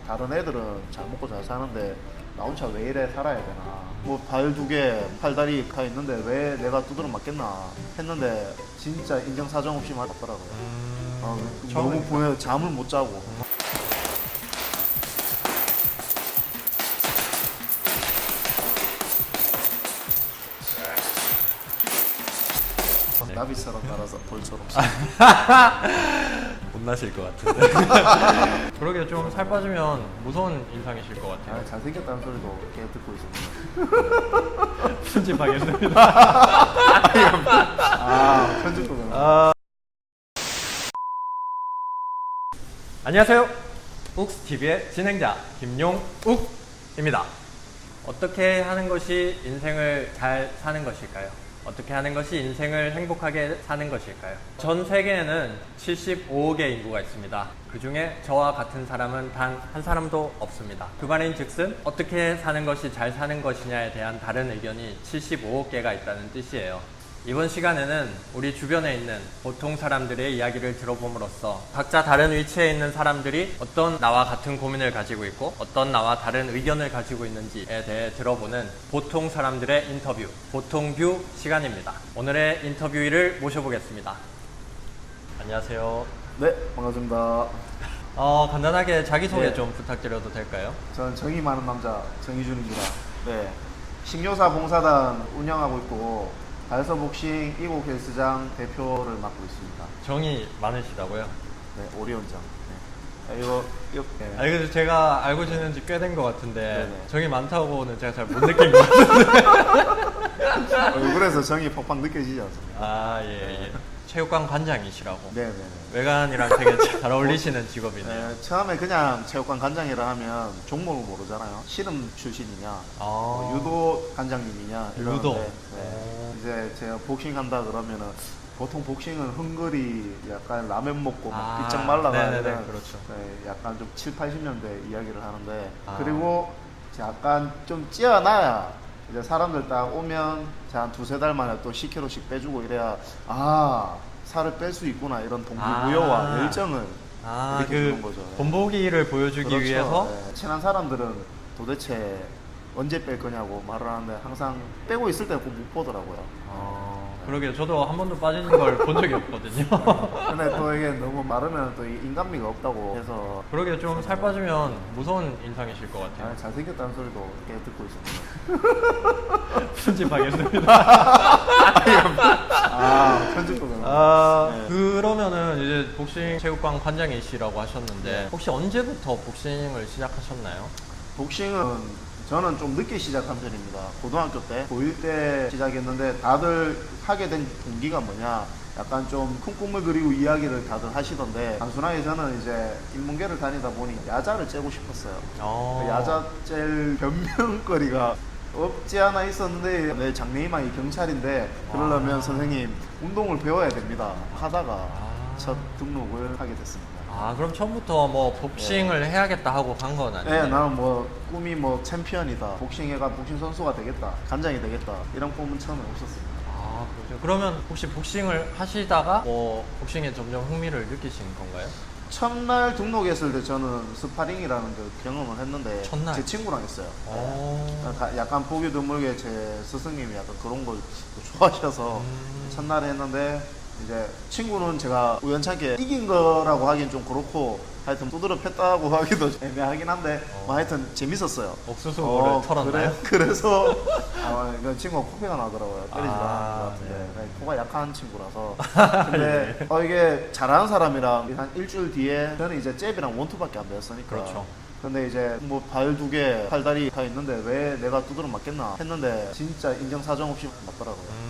다른 애들은 잘 먹고 잘 사는데 나 혼자 왜 이래 살아야 되나. 뭐 발 2개, 팔다리 가 있는데 왜 내가 두드려 맞겠나 했는데 진짜 인정사정 없이 맞았더라고요. 너무 보면 잠을 못 자고. 나비처럼 날아서 벌처럼. 못 나실 것 같은데. 그러게 좀 살 빠지면 무서운 인상이실 것 같아요. 잘생겼다는 소리도 계속 듣고 있습니다. 편집하겠습니다. 편집도 그냥. 안녕하세요. 욱스TV의 진행자 김용욱입니다. 어떻게 하는 것이 인생을 잘 사는 것일까요? 어떻게 하는 것이 인생을 행복하게 사는 것일까요? 전 세계에는 75억의 인구가 있습니다. 그 중에 저와 같은 사람은 단 한 사람도 없습니다. 그 말인즉슨 어떻게 사는 것이 잘 사는 것이냐에 대한 다른 의견이 75억 개가 있다는 뜻이에요. 이번 시간에는 우리 주변에 있는 보통 사람들의 이야기를 들어봄으로써 각자 다른 위치에 있는 사람들이 어떤 나와 같은 고민을 가지고 있고 어떤 나와 다른 의견을 가지고 있는지에 대해 들어보는 보통 사람들의 인터뷰, 보통뷰 시간입니다. 오늘의 인터뷰이를 모셔보겠습니다. 안녕하세요. 네, 반갑습니다. 간단하게 자기소개 네. 좀 부탁드려도 될까요? 저는 정의 많은 남자 정의준입니다. 네, 신교사 봉사단 운영하고 있고 달서복싱 이국 헬스장 대표를 맡고 있습니다. 정이 많으시다고요? 네, 오리온장. 네. 이거 네. 그래서 제가 알고 지낸 지 꽤 된 것 같은데 네네. 정이 많다고는 제가 잘 못 느낀 것 같은데. 얼굴에서 정이 팍팍 느껴지지 않습니까? 예. 체육관 관장이시라고. 네네네. 외관이랑 되게 잘 어울리시는 직업이네요. 네, 처음에 그냥 체육관 관장이라 하면 종목을 모르잖아요. 씨름 출신이냐, 유도 관장님이냐 유도. 이러는데 이제 제가 복싱 한다 그러면은 보통 복싱은 흥거리 약간 라면 먹고 막 삐쩍 말라가는 그렇죠. 네, 약간 좀 7, 80년대 이야기를 하는데 그리고 약간 좀 찌어나야 이제 사람들 딱 오면 한 2-3달 만에 또 10kg씩 빼주고 이래야 살을 뺄 수 있구나 이런 동기부여와 열정을 이렇게 주는 거죠. 네. 본보기를 보여주기 그렇죠. 위해서. 네. 친한 사람들은 도대체 언제 뺄 거냐고 말을 하는데 항상 빼고 있을 때 꼭 못 보더라고요. 그러게요. 저도 한 번도 빠지는 걸 본 적이 없거든요. 근데 또 이게 너무 마르면 또 인간미가 없다고 해서. 그러게 좀 살 빠지면 무서운 인상이실 것 같아요. 잘생겼다는 소리도 계속 듣고 있습니다. 편집하겠습니다. 편집도 그냥. 그러면은 이제 복싱 체육관 관장이시라고 하셨는데 네. 혹시 언제부터 복싱을 시작하셨나요? 복싱은 저는 좀 늦게 시작한 편입니다. 고등학교 때, 고1 때 시작했는데 다들 하게 된 동기가 뭐냐, 약간 좀 큰 꿈을 그리고 이야기를 다들 하시던데 단순하게 저는 이제 인문계를 다니다 보니 야자를 째고 싶었어요. 그 야자 짤 변명거리가 없지 않아 있었는데 내 장래희망이 경찰인데 그러려면 선생님 운동을 배워야 됩니다 하다가 첫 등록을 하게 됐습니다. 그럼 처음부터 뭐 복싱을 해야겠다 하고 간 건 아니에요? 네, 나는 뭐 꿈이 뭐 챔피언이다, 복싱해가 복싱 선수가 되겠다, 관장이 되겠다 이런 꿈은 처음에 없었습니다. 그렇죠. 그러면 혹시 복싱을 하시다가 뭐 복싱에 점점 흥미를 느끼신 건가요? 첫날 등록했을 때 저는 스파링이라는 그 경험을 했는데 첫날? 제 친구랑 했어요. 약간 보기 드물게 제 스승님이 약간 그런 걸 좋아하셔서 첫날에 했는데 이제 친구는 제가 우연찮게 이긴 거라고 하긴 좀 그렇고 하여튼 두드려 팼다고 하기도 애매하긴 한데 뭐 하여튼 재밌었어요. 옥수수를 털었나요? 그래서 그 친구가 코피가 나더라고요. 때리지도 않은 것 같은데 네. 코가 약한 친구라서 근데 이게 잘하는 사람이랑 한 일주일 뒤에 저는 이제 잽이랑 원투밖에 안 배웠으니까 그렇죠. 근데 이제 뭐 발 2개, 팔다리 다 있는데 왜 내가 두드려 맞겠나 했는데 진짜 인정사정 없이 맞더라고요.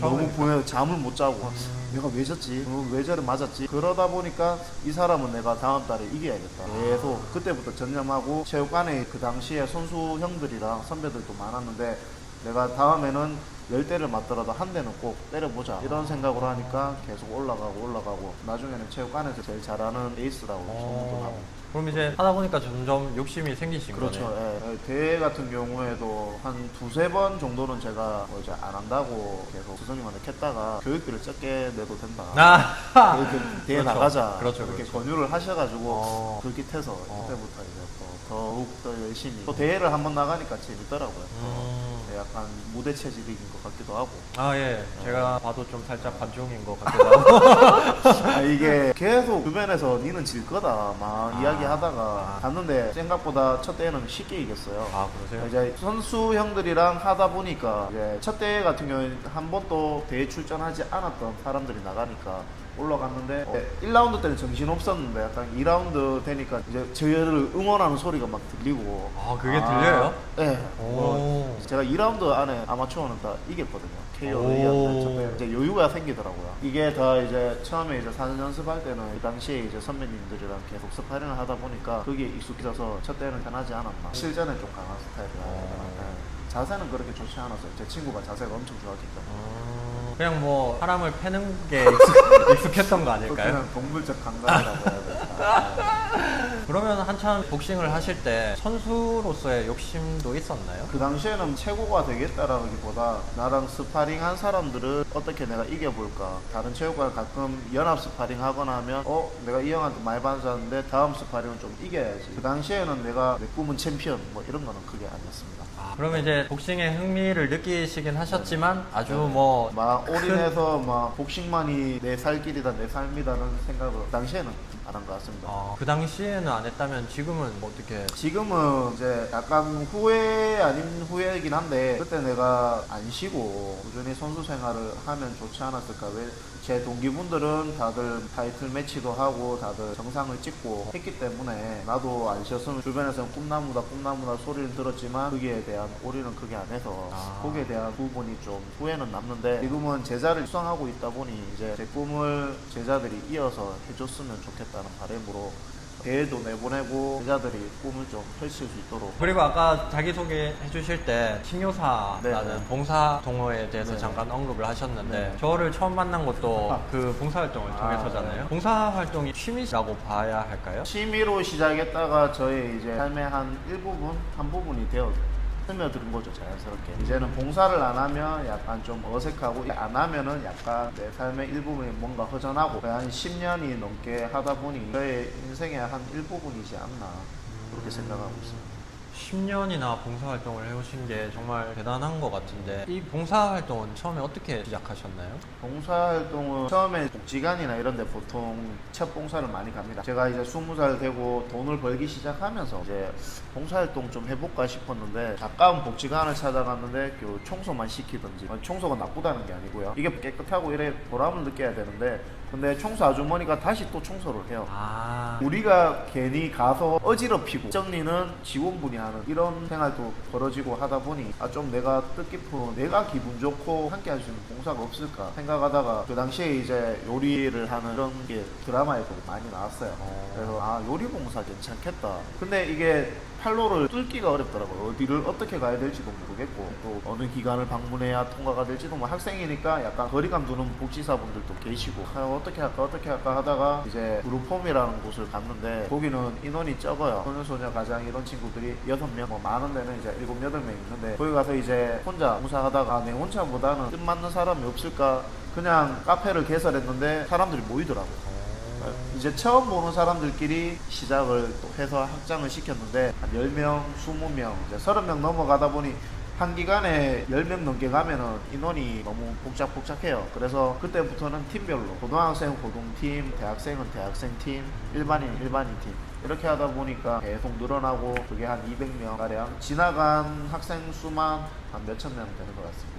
너무 보면 잠을 못 자고 내가 왜 졌지? 왜 저를 맞았지? 그러다 보니까 이 사람은 내가 다음 달에 이겨야겠다. 계속 그때부터 전념하고 체육관에 그 당시에 선수 형들이랑 선배들도 많았는데 내가 다음에는 10대를 맞더라도 한 대는 꼭 때려보자 이런 생각으로 하니까 계속 올라가고 나중에는 체육관에서 제일 잘하는 에이스라고 소문도 나고. 그럼 이제 하다 보니까 점점 욕심이 생기신 그렇죠. 거네요. 예. 대회 같은 경우에도 한 두세 번 정도는 제가 뭐 이제 안 한다고 계속 스승님한테 캤다가 교육비를 적게 내도 된다. 아, 그 대회 그렇죠. 나가자. 그렇죠, 이렇게 그렇죠. 권유를 하셔가지고 어. 그렇게 해서 그때부터 이제 또 더욱 더 열심히 또 대회를 한번 나가니까 재밌더라고요. 또 약간 무대 체질인 것 같기도 하고. 아, 예. 제가 봐도 좀 살짝 관중인 것 같기도 하고. 아, 이게 계속 주변에서 니는 질 거다 막 이야기하다가 갔는데 생각보다 첫 대회는 쉽게 이겼어요. 아, 그러세요? 이제 선수 형들이랑 하다 보니까 이제 첫 대회 같은 경우에는 한 번도 대회 출전하지 않았던 사람들이 나가니까 올라갔는데 1라운드 때는 정신 없었는데 약간 2라운드 되니까 이제 저희를 응원하는 소리가 막 들리고. 아, 그게 들려요? 네. 오. 제가 2라운드 안에 아마추어는 다 이겼거든요. KO를 오. 이겼는데 이제 여유가 생기더라고요. 이게 다 이제 처음에 이제 사전 연습할 때는 그 당시에 이제 선배님들이랑 계속 스파링을 하다 보니까 거기에 익숙해져서 첫 대회는 편하지 않았나. 실전에 좀 강한 스타일이라 해야 되나. 네. 자세는 그렇게 좋지 않았어요. 제 친구가 자세가 엄청 좋았기 때문에. 그냥 뭐 사람을 패는 게 익숙했던 거 아닐까요? 그냥 동물적 감각이라고 해야 될까. 그러면 한참 복싱을 하실 때 선수로서의 욕심도 있었나요? 그 당시에는 최고가 되겠다라기보다 나랑 스파링 한 사람들을 어떻게 내가 이겨볼까. 다른 체육관 가끔 연합 스파링 하거나 하면 내가 이 형한테 많이 받았는데 다음 스파링은 좀 이겨야지. 그 당시에는 내가 내 꿈은 챔피언 뭐 이런 거는 그게 아니었습니다. 그러면 이제 복싱에 흥미를 느끼시긴 하셨지만 아주 뭐 막 올인해서 막 복싱만이 내 살 길이다 내 삶이다는 생각을 당시에는 안 한 것 같습니다. 그 당시에는 안 했다면 지금은 뭐 어떻게? 지금은 이제 약간 후회 아닌 후회이긴 한데 그때 내가 안 쉬고 꾸준히 선수 생활을 하면 좋지 않았을까. 왜 제 동기분들은 다들 타이틀 매치도 하고 다들 정상을 찍고 했기 때문에 나도 안 쉬었으면 주변에서는 꿈나무다 소리를 들었지만 거기에 대한 올인은 크게 안 해서 거기에 대한 부분이 좀 후회는 남는데 지금은 제자를 수상하고 있다 보니 이제 제 꿈을 제자들이 이어서 해줬으면 좋겠다는 바람으로 대회도 내보내고 제자들이 꿈을 좀 펼칠 수 있도록. 그리고 아까 자기소개 해주실 때 신효사라는 네. 봉사 동호회에 대해서 네. 잠깐 언급을 하셨는데 네. 저를 처음 만난 것도 그 봉사활동을 통해서잖아요. 네. 봉사활동이 취미라고 봐야 할까요? 취미로 시작했다가 저의 이제 삶의 한 한 부분이 되어 스며드는 거죠, 자연스럽게. 이제는 봉사를 안 하면 약간 좀 어색하고, 안 하면은 약간 내 삶의 일부분이 뭔가 허전하고, 거의 한 10년이 넘게 하다 보니 저의 인생의 한 일부분이지 않나, 그렇게 생각하고 있습니다. 10년이나 봉사활동을 해오신 게 정말 대단한 것 같은데 이 봉사활동은 처음에 어떻게 시작하셨나요? 봉사활동은 처음에 복지관이나 이런 데 보통 첫 봉사를 많이 갑니다. 제가 이제 20살 되고 돈을 벌기 시작하면서 이제 봉사활동 좀 해볼까 싶었는데 가까운 복지관을 찾아갔는데 그 청소만 시키든지, 청소가 나쁘다는 게 아니고요. 이게 깨끗하고 이래 보람을 느껴야 되는데 근데 청소 아주머니가 다시 또 청소를 해요. 우리가 괜히 가서 어지럽히고 정리는 직원분이 하는 이런 생활도 벌어지고 하다 보니 좀 내가 뜻깊은, 내가 기분 좋고 함께 할 수 있는 봉사가 없을까 생각하다가 그 당시에 이제 요리를 하는 그런 게 드라마에도 많이 나왔어요. 그래서 요리 봉사 괜찮겠다. 근데 이게 판로를 뚫기가 어렵더라고요. 어디를 어떻게 가야 될지도 모르겠고 또 어느 기관을 방문해야 통과가 될지도 뭐 학생이니까 약간 거리감 두는 복지사분들도 계시고 어떻게 할까 하다가 이제 그룹홈이라는 곳을 갔는데 거기는 인원이 적어요. 소녀소녀 가장 이런 친구들이 6명, 뭐 많은 데는 이제 7, 8명 있는데 거기 가서 이제 혼자 봉사하다가 내 혼자보다는 뜻 맞는 사람이 없을까 그냥 카페를 개설했는데 사람들이 모이더라고요. 이제 처음 보는 사람들끼리 시작을 또 해서 확장을 시켰는데 한 10명, 20명, 이제 30명 넘어가다 보니 한 기간에 10명 넘게 가면은 인원이 너무 복잡해요. 그래서 그때부터는 팀별로 고등학생은 고등팀, 대학생은 대학생팀, 일반인은 일반인팀 이렇게 하다 보니까 계속 늘어나고 그게 한 200명 가량 지나간 학생 수만 한 몇천 명 되는 것 같습니다.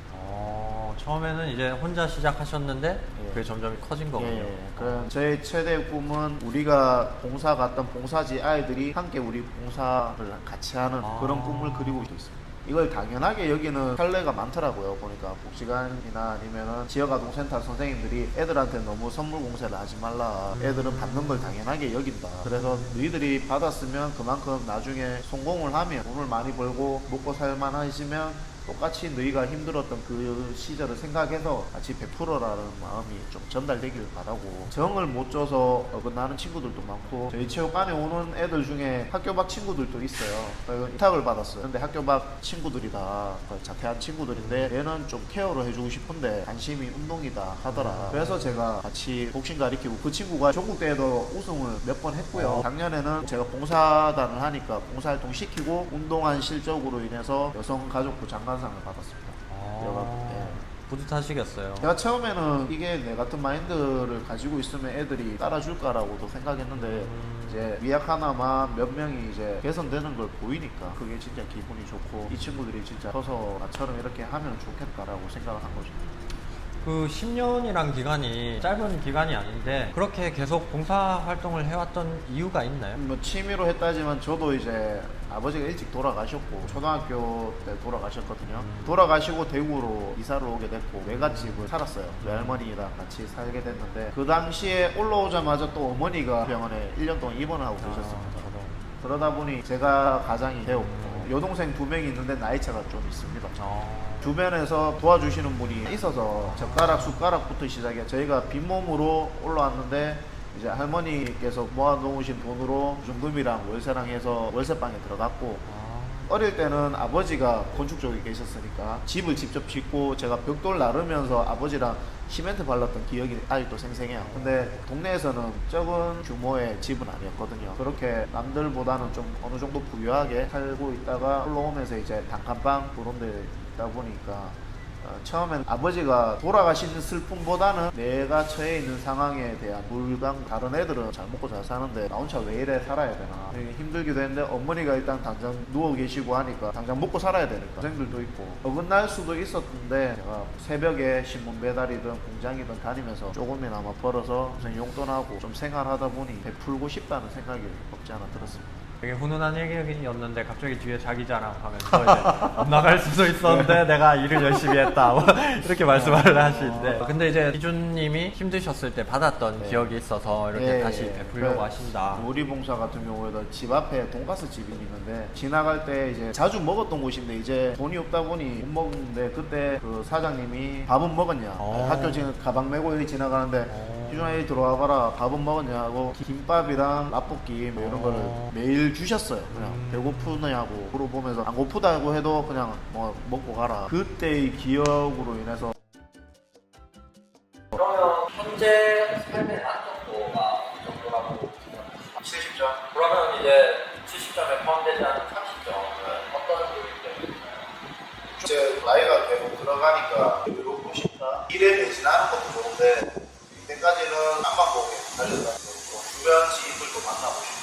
처음에는 이제 혼자 시작하셨는데 그게 점점 커진 거군요. 그럼 저의 최대 꿈은 우리가 봉사 갔던 봉사지 아이들이 함께 우리 봉사를 같이 하는 그런 꿈을 그리고 있습니다. 이걸 당연하게 여기는 판례가 많더라고요. 보니까 복지관이나 아니면은 지역아동센터 선생님들이 애들한테 너무 선물 공세를 하지 말라. 애들은 받는 걸 당연하게 여긴다. 그래서 너희들이 받았으면 그만큼 나중에 성공을 하면 돈을 많이 벌고 먹고 살만해지면 똑같이 너희가 힘들었던 그 시절을 생각해서 같이 베풀어라는 마음이 좀 전달되기를 바라고, 정을 못 줘서 어긋나는 친구들도 많고, 저희 체육관에 오는 애들 중에 학교 밖 친구들도 있어요. 위탁을 받았어요. 근데 학교 밖 친구들이다, 자퇴한 친구들인데 얘는 좀 케어를 해주고 싶은데 관심이 운동이다 하더라. 그래서 제가 같이 복싱 가르치고, 그 친구가 전국대회도 우승을 몇 번 했고요. 작년에는 제가 봉사단을 하니까 봉사활동 시키고 운동한 실적으로 인해서 여성가족부 장관상을 받았습니다. 네. 뿌듯하시겠어요. 제가 처음에는 이게 내 같은 마인드를 가지고 있으면 애들이 따라줄까라고도 생각했는데 이제 미약 하나만 몇 명이 이제 개선되는 걸 보이니까 그게 진짜 기분이 좋고, 이 친구들이 진짜 커서 나처럼 이렇게 하면 좋겠다라고 생각을 한 거죠. 그 10년이란 기간이 짧은 기간이 아닌데 그렇게 계속 봉사활동을 해왔던 이유가 있나요? 뭐 취미로 했다지만 저도 이제 아버지가 일찍 돌아가셨고 초등학교 때 돌아가셨거든요. 돌아가시고 대구로 이사를 오게 됐고 외갓집을 살았어요. 외할머니랑 같이 살게 됐는데 그 당시에 올라오자마자 또 어머니가 병원에 1년 동안 입원을 하고 계셨습니다. 그러다 보니 제가 가장이 되었고, 여동생 2명이 있는데 나이차가 좀 있습니다. 주변에서 도와주시는 분이 있어서 젓가락 숟가락부터 시작해 저희가 빈몸으로 올라왔는데 이제 할머니께서 모아놓으신 돈으로 중금이랑 월세랑 해서 월세방에 들어갔고, 어릴 때는 아버지가 건축 쪽에 계셨으니까 집을 직접 짓고 제가 벽돌 나르면서 아버지랑 시멘트 발랐던 기억이 아직도 생생해요. 근데 동네에서는 적은 규모의 집은 아니었거든요. 그렇게 남들보다는 좀 어느 정도 부유하게 살고 있다가 올라오면서 이제 단칸방 그런 데 있다 보니까 처음엔 아버지가 돌아가시는 슬픔보다는 내가 처해 있는 상황에 대한 불강, 다른 애들은 잘 먹고 잘 사는데 나 혼자 왜 이래 살아야 되나 되게 힘들기도 했는데, 어머니가 일단 당장 누워 계시고 하니까 당장 먹고 살아야 되니까 동생들도 있고 어긋날 수도 있었는데, 제가 새벽에 신문 배달이든 공장이든 다니면서 조금이나마 벌어서 무슨 용돈하고 좀 생활하다 보니 베풀고 싶다는 생각이 없지 않아 들었습니다. 되게 훈훈한 얘기였는데 갑자기 뒤에 자기 자랑하면서 이제 못 나갈 수도 있었는데 내가 일을 열심히 했다 뭐 이렇게 말씀을 하시는데, 근데 이제 희준님이 힘드셨을 때 받았던 기억이 있어서 이렇게 다시 베풀려고 하신다. 우리 봉사 같은 경우에도 집 앞에 돈가스 집이 있는데 지나갈 때 이제 자주 먹었던 곳인데 이제 돈이 없다 보니 못 먹는데, 그때 그 사장님이 밥은 먹었냐, 학교 지금 가방 메고 여기 지나가는데 희준아 여기 들어와 봐라, 밥은 먹었냐 하고 김밥이랑 라볶이 뭐 이런 거를 매일 주셨어요. 그냥 배고프냐고 물어보면서 안 고프다고 해도 그냥 뭐 먹고 가라. 그때의 기억으로 인해서. 그러면 현재 삶의 만족도가 이 정도라고 70점? 그러면 이제 70점에 포함되지 않은 30점은 어떤 요인이 있나요? 이제 나이가 계속 들어가니까 이러고 싶다, 일에 배신하는 것도 좋은데 이때까지는 앞만 보게 달렸다. 주변 지인들도 만나고 싶고,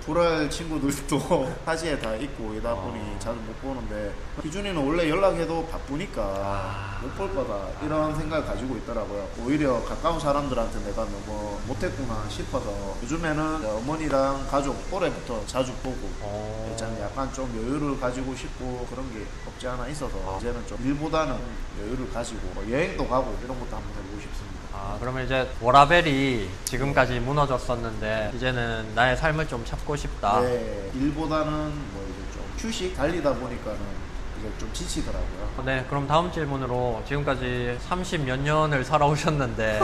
불알 친구들도 타지에 다 있고 이다 보니 자주 못 보는데, 희준이는 원래 연락해도 바쁘니까 못 볼 거다 이런 생각을 가지고 있더라고요. 오히려 가까운 사람들한테 내가 너무 못했구나 싶어서 요즘에는 어머니랑 가족 올해부터 자주 보고 약간 좀 여유를 가지고 싶고 그런 게 없지 않아 있어서 이제는 좀 일보다는 여유를 가지고 여행도 가고 이런 것도 한번 해보고 싶습니다. 그러면 이제 워라벨이 지금까지 무너졌었는데 이제는 나의 삶을 좀 찾고 싶다. 네, 일보다는 뭐 이제 좀 휴식 달리다 보니까는 이제 좀 지치더라고요. 네, 그럼 다음 질문으로 지금까지 30 몇 년을 살아오셨는데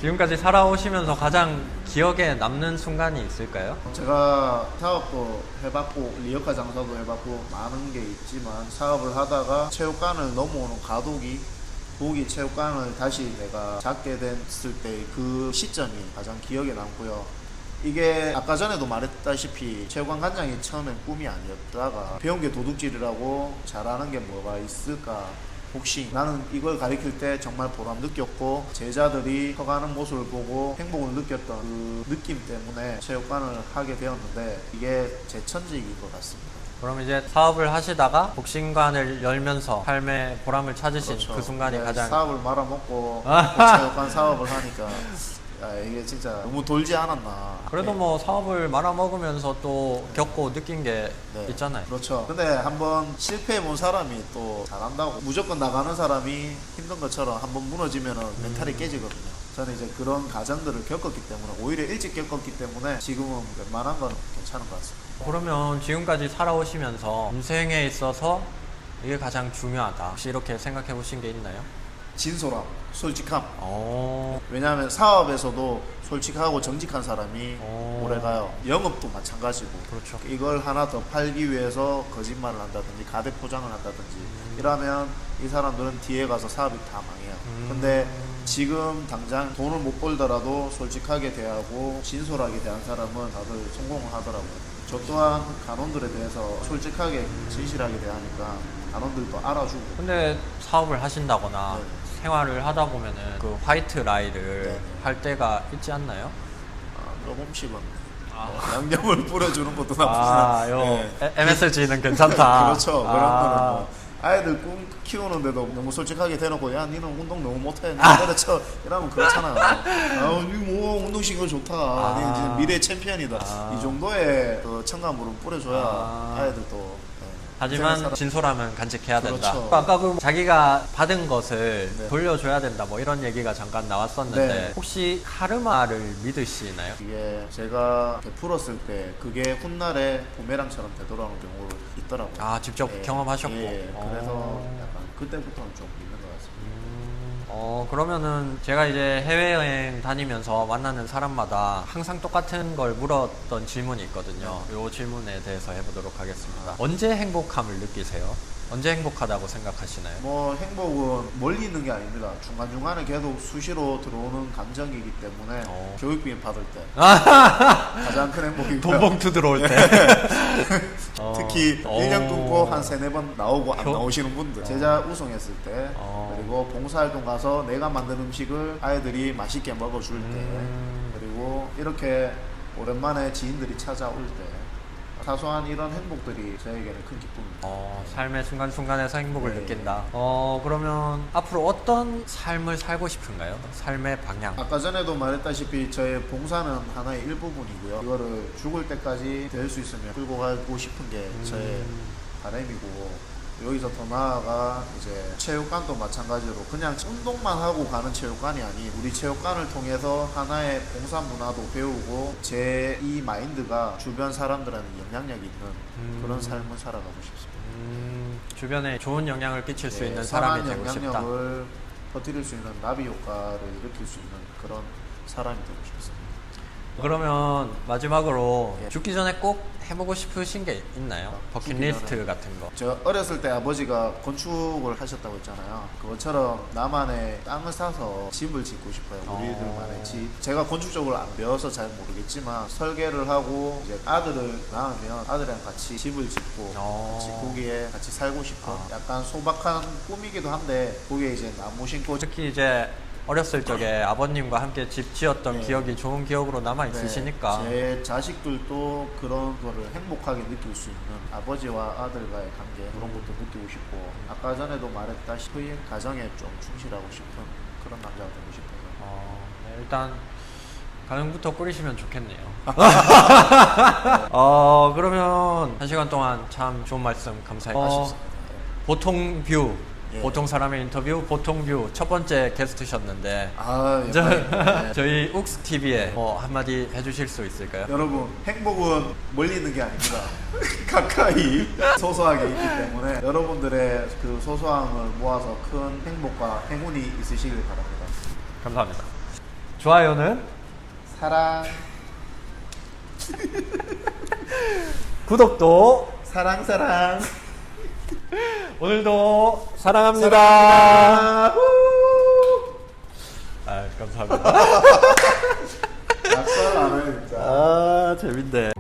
지금까지 살아오시면서 가장 기억에 남는 순간이 있을까요? 제가 사업도 해봤고 리어카 장사도 해봤고 많은 게 있지만, 사업을 하다가 체육관을 넘어오는 가독이 고기 체육관을 다시 내가 잡게 됐을 때 그 시점이 가장 기억에 남고요. 이게 아까 전에도 말했다시피 체육관 관장이 처음엔 꿈이 아니었다가 배운 게 도둑질이라고 잘하는 게 뭐가 있을까, 복싱. 나는 이걸 가르칠 때 정말 보람 느꼈고 제자들이 커가는 모습을 보고 행복을 느꼈던 그 느낌 때문에 체육관을 하게 되었는데, 이게 제 천직인 것 같습니다. 그럼 이제 사업을 하시다가 복싱관을 열면서 삶의 보람을 찾으신 그렇죠. 그 순간이 가장 사업을 말아먹고 체육관 사업을 하니까 이게 진짜 너무 돌지 않았나. 그래도 뭐 사업을 말아먹으면서 또 겪고 느낀 게 있잖아요. 그렇죠. 근데 한번 실패해본 사람이 또 잘한다고, 무조건 나가는 사람이 힘든 것처럼 한번 무너지면은 멘탈이 깨지거든요. 저는 이제 그런 과정들을 겪었기 때문에 오히려 일찍 겪었기 때문에 지금은 웬만한 건 괜찮은 것 같습니다. 그러면 지금까지 살아오시면서 인생에 있어서 이게 가장 중요하다. 혹시 이렇게 생각해 보신 게 있나요? 진솔함, 솔직함. 어, 왜냐하면 사업에서도 솔직하고 정직한 사람이 오. 오래가요. 영업도 마찬가지고. 그렇죠. 이걸 하나 더 팔기 위해서 거짓말을 한다든지 가대 포장을 한다든지 이러면 이 사람들은 뒤에 가서 사업이 다 망해요. 근데 지금 당장 돈을 못 벌더라도 솔직하게 대하고 진솔하게 대한 사람은 다들 성공을 하더라고요. 저 또한 간원들에 대해서 솔직하게 진실하게 대하니까 간원들도 알아주고. 근데 사업을 하신다거나 네. 생활을 하다 보면은 그 화이트 라이를 네. 할 때가 있지 않나요? 조금씩은 양념을 뿌려주는 것도 나쁘지 요 네. MSG는 괜찮다. 그렇죠. 그런 거는 뭐 아이들 꿈 키우는데도 너무 솔직하게 대놓고 야 니는 운동 너무 못해 때려쳐 이러면 그렇잖아. 뭐 운동신경 좋다. 니 이제 미래 챔피언이다. 이 정도의 그 첨가물은 뿌려줘야 아이들도 하지만 진솔함은 간직해야 된다. 그렇죠. 아까 그 자기가 받은 것을 네. 돌려줘야 된다. 뭐 이런 얘기가 잠깐 나왔었는데 네. 혹시 카르마를 믿으시나요? 이게 제가 베풀었을 때 그게 훗날에 부메랑처럼 되돌아오는 경우가 있더라고요. 아, 직접 경험하셨고. 그래서 어. 약간 그때부터는 좀 믿는 것 같습니다. 그러면은 제가 이제 해외여행 다니면서 만나는 사람마다 항상 똑같은 걸 물었던 질문이 있거든요. 이 질문에 대해서 해보도록 하겠습니다. 언제 행복함을 느끼세요? 언제 행복하다고 생각하시나요? 뭐 행복은 멀리 있는 게 아닙니다. 중간중간에 계속 수시로 들어오는 감정이기 때문에 교육비 받을 때 가장 큰 행복이고요. 돈봉투 들어올 때. 특히 1년 끊고 한 3-4번 나오고 안 교- 나오시는 분들 제자 우승했을 때 그리고 봉사활동 가서 내가 만든 음식을 아이들이 맛있게 먹어줄 때 그리고 이렇게 오랜만에 지인들이 찾아올 때 사소한 이런 행복들이 저에게는 큰 기쁨입니다. 삶의 순간순간에서 행복을 네. 느낀다. 그러면 앞으로 어떤 삶을 살고 싶은가요? 삶의 방향. 아까 전에도 말했다시피 저의 봉사는 하나의 일부분이고요. 이거를 죽을 때까지 될 수 있으면 끌고 가고 싶은 게 저의 바람이고 여기서 더 나아가 이제 체육관도 마찬가지로 그냥 운동만 하고 가는 체육관이 아닌 우리 체육관을 통해서 하나의 봉사 문화도 배우고 제 이 마인드가 주변 사람들한테 영향력이 있는 그런 삶을 살아가고 싶습니다. 주변에 좋은 영향을 끼칠 수 있는 사람이 선한 되고 싶다. 영향력을 퍼뜨릴 수 있는 나비 효과를 일으킬 수 있는 그런 사람이 되고 싶습니다. 그러면 마지막으로 예. 죽기 전에 꼭 해보고 싶으신 게 있나요? 버킷리스트 같은 거. 저 어렸을 때 아버지가 건축을 하셨다고 했잖아요. 그것처럼 나만의 땅을 사서 집을 짓고 싶어요. 우리들만의 집. 제가 건축 쪽을 안 배워서 잘 모르겠지만 설계를 하고 이제 아들을 낳으면 아들이랑 같이 집을 짓고 같이 거기에 같이 살고 싶어. 약간 소박한 꿈이기도 한데 거기에 이제 나무 심고 특히 이제 어렸을 적에 아버님과 함께 집 지었던 네. 기억이 좋은 기억으로 남아 있으시니까 제 자식들도 그런 거를 행복하게 느낄 수 있는 아버지와 아들과의 관계 그런 것도 느끼고 싶고 아까 전에도 말했다시피 가정에 좀 충실하고 싶은 그런 남자가 되고 싶어서 네, 일단 가정부터 꾸리시면 좋겠네요. 그러면 1시간 동안 참 좋은 말씀 감사해요. 아쉽습니다. 보통 뷰, 예. 보통 사람의 인터뷰, 보통 뷰 첫 번째 게스트셨는데 네. 저희 욱스 TV에 한마디 해주실 수 있을까요? 여러분 행복은 멀리 있는 게 아닙니다. 가까이 소소하게 있기 때문에 여러분들의 그 소소함을 모아서 큰 행복과 행운이 있으시길 바랍니다. 감사합니다. 좋아요는 사랑 구독도 사랑 오늘도 사랑합니다. 사랑합니다. 감사합니다. 낙설 안 해요 진짜. 재밌네.